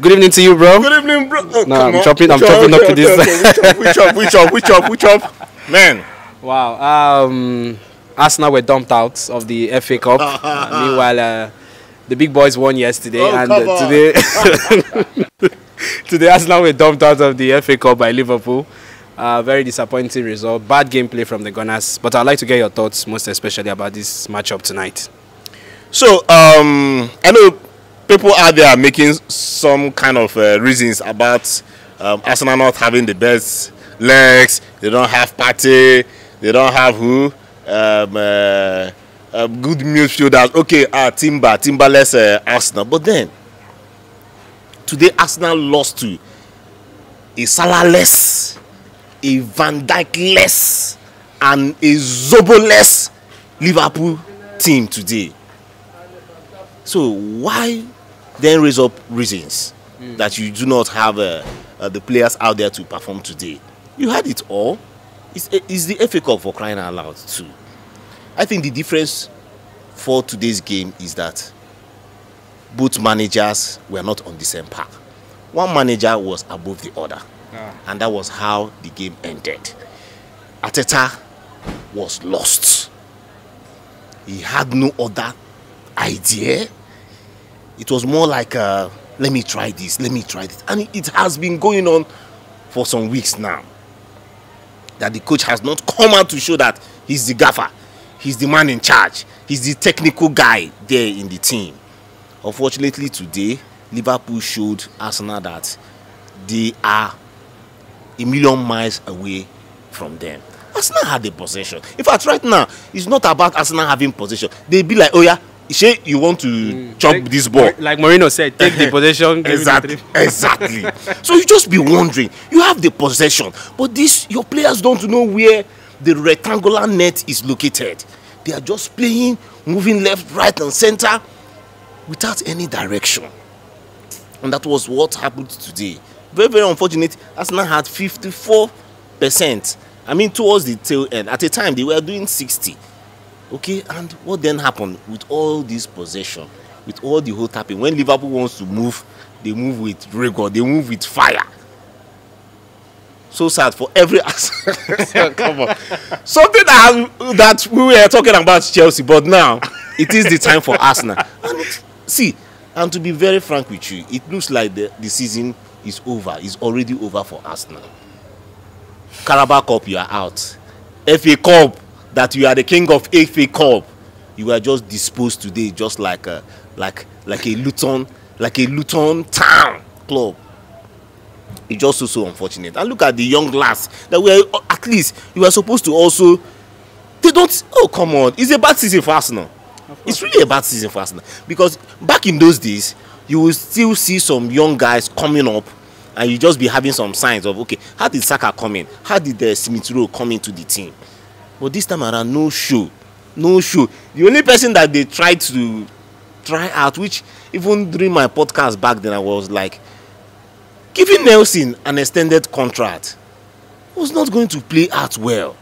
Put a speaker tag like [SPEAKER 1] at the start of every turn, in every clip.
[SPEAKER 1] Good evening to you, bro.
[SPEAKER 2] Good evening, bro. Oh,
[SPEAKER 1] no, I'm chopping up to this.
[SPEAKER 2] Which up? Man.
[SPEAKER 1] Wow. Arsenal were dumped out of the FA Cup. Meanwhile, the big boys won yesterday, and today Arsenal were dumped out of the FA Cup by Liverpool. Very disappointing result. Bad gameplay from the Gunners. But I'd like to get your thoughts, most especially about this matchup tonight.
[SPEAKER 2] So, I know people out there are making some kind of reasons about Arsenal not having the best legs. They don't have Partey. They don't have who? Good midfielders. Okay, Timberless Arsenal. But then, today Arsenal lost to a Salah-less, a Van Dijk-less, and a Zobo-less Liverpool team today. So why then raise up reasons that you do not have the players out there to perform today? You had it all. It's the FA Cup, for crying out loud too. I think the difference for today's game is that both managers were not on the same path. One manager was above the other, and that was how the game ended. Arteta was lost. He had no other idea. It was more like let me try this, and it has been going on for some weeks now, that the coach has not come out to show that he's the gaffer, he's the man in charge, he's the technical guy there in the team. Unfortunately today, Liverpool showed Arsenal that they are a million miles away from them. Arsenal had the possession. In fact, right now, it's not about Arsenal having possession. They be like, oh yeah, Shay, you want to chop this ball.
[SPEAKER 1] Like Mourinho said, take the possession.
[SPEAKER 2] Exactly. So you just be wondering, you have the possession, but your players don't know where the rectangular net is located. They are just playing, moving left, right, and center without any direction. And that was what happened today. Very, very unfortunate. Arsenal had 54%. I mean, towards the tail end. At a time, they were doing 60%. Okay, and what then happened with all this possession, with all the whole tapping? When Liverpool wants to move, they move with rigor, they move with fire. So sad for every aspect. Come on. Something that we were talking about Chelsea, but now it is the time for Arsenal. And to be very frank with you, it looks like the season is over. It's already over for Arsenal. Carabao Cup, you are out. FA Cup, that you are the king of FA Cup, you were just disposed today, just like a Luton town club. It's just so unfortunate. And look at the young lads that were, at least you were supposed to also. They don't. Oh come on! It's a bad season for Arsenal. It's really a bad season for Arsenal, because back in those days, you will still see some young guys coming up, and you just be having some signs of, okay, how did Saka come in? How did Smith Rowe come into the team? But this time around, no show. The only person that they tried to try out, which even during my podcast back then, I was like, giving Nelson an extended contract was not going to play out well.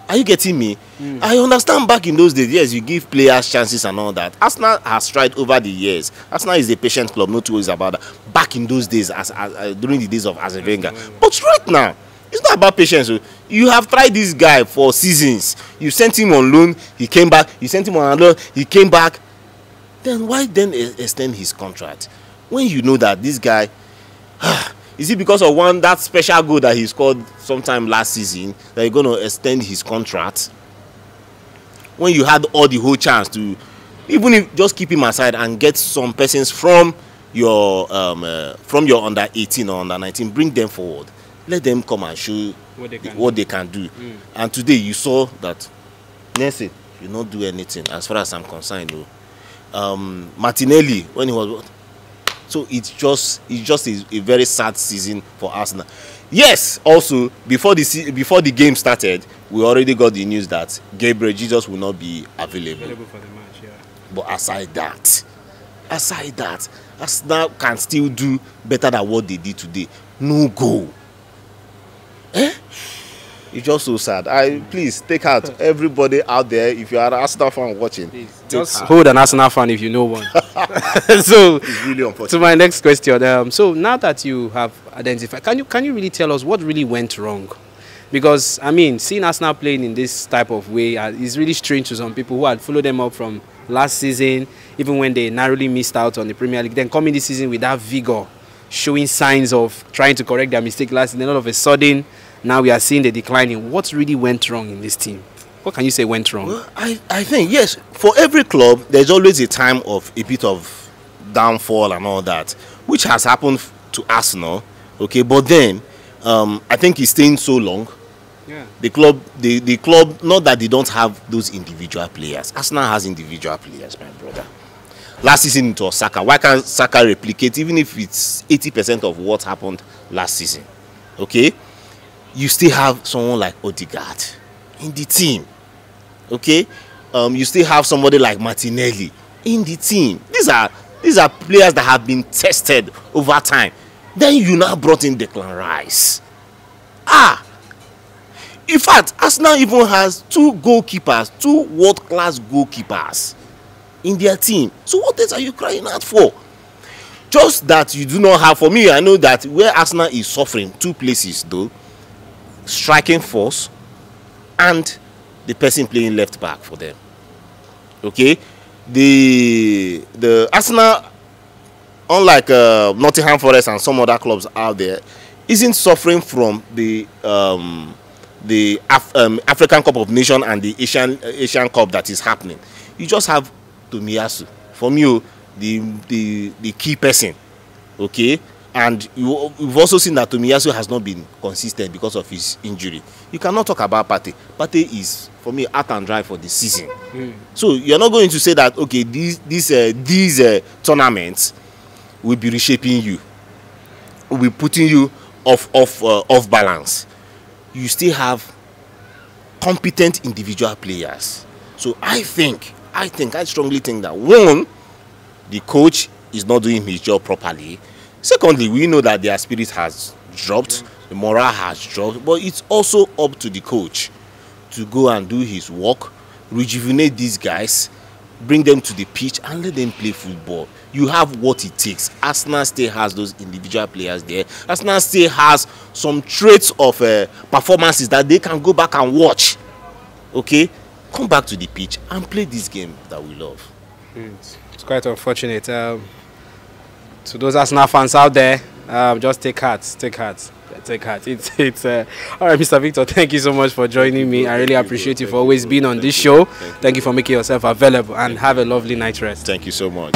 [SPEAKER 2] Are you getting me? I understand back in those days, yes, you give players chances and all that. Arsenal has tried over the years. Arsenal is a patient club, no two ways about that. Back in those days, during the days of Arsene Wenger. But right now, it's not about patience. You have tried this guy for seasons. You sent him on loan, he came back. You sent him on loan, he came back. Then why then extend his contract? When you know that this guy, is it because of that special goal that he scored sometime last season that you're going to extend his contract? When you had all the whole chance to, even if just keep him aside and get some persons from your under 18 or under 19, bring them forward. Let them come and show what they can do. And today you saw that Nelson did not do anything as far as I'm concerned. Martinelli, when he was, so it's just a very sad season for Arsenal. Yes, also before the game started, we already got the news that Gabriel Jesus will not be available
[SPEAKER 1] for the match. Yeah.
[SPEAKER 2] But aside that, Arsenal can still do better than what they did today. No goal. It's just so sad. Please take heart, everybody out there. If you are an Arsenal fan watching,
[SPEAKER 1] just hold an Arsenal fan if you know one. So,
[SPEAKER 2] it's really unfortunate.
[SPEAKER 1] to my next question. So now that you have identified, can you really tell us what really went wrong? Because, I mean, seeing Arsenal playing in this type of way is really strange to some people who had followed them up from last season, even when they narrowly missed out on the Premier League. Then coming this season with that vigor, showing signs of trying to correct their mistake last season. Then all of a sudden, now we are seeing the declining. What really went wrong in this team? What can you say went wrong?
[SPEAKER 2] Well, I think, yes, for every club, there's always a time of a bit of downfall and all that, which has happened to Arsenal. Okay, but then I think he's staying so long.
[SPEAKER 1] Yeah.
[SPEAKER 2] The club, not that they don't have those individual players. Arsenal has individual players, my brother. Last season it was Saka. Why can't Saka replicate, even if it's 80% of what happened last season? Okay, you still have someone like Odegaard in the team. Okay, you still have somebody like Martinelli in the team. These are players that have been tested over time. Then you now brought in Declan Rice. In fact, Arsenal even has two world-class goalkeepers in their team. So what else are you crying out for? Just that you do not have. For me, I know that where Arsenal is suffering, two places though: striking force and the person playing left back for them. Okay, the Arsenal, unlike Nottingham Forest and some other clubs out there, isn't suffering from the African Cup of Nations and the Asian Cup that is happening. You just have Tomiyasu, from you, the key person. Okay, and you've also seen that Tomiyasu has not been consistent because of his injury. You cannot talk about Partey. Partey is, for me, out and dry for the season. So you're not going to say that, okay, these tournaments will be reshaping you, will be putting you off balance. You still have competent individual players. So I strongly think that, one, the coach is not doing his job properly. Secondly, we know that their spirit has dropped, the morale has dropped, but it's also up to the coach to go and do his work, rejuvenate these guys, bring them to the pitch and let them play football. You have what it takes. Arsenal still has those individual players there. Arsenal still has some traits of performances that they can go back and watch. Okay, come back to the pitch and play this game that we love.
[SPEAKER 1] It's quite unfortunate. To those Arsenal fans out there, just take heart. It's all right, Mr. Victor. Thank you so much for joining me. I really appreciate you for always being on this show. Thank you for making yourself available, and have a lovely night rest.
[SPEAKER 2] Thank you so much.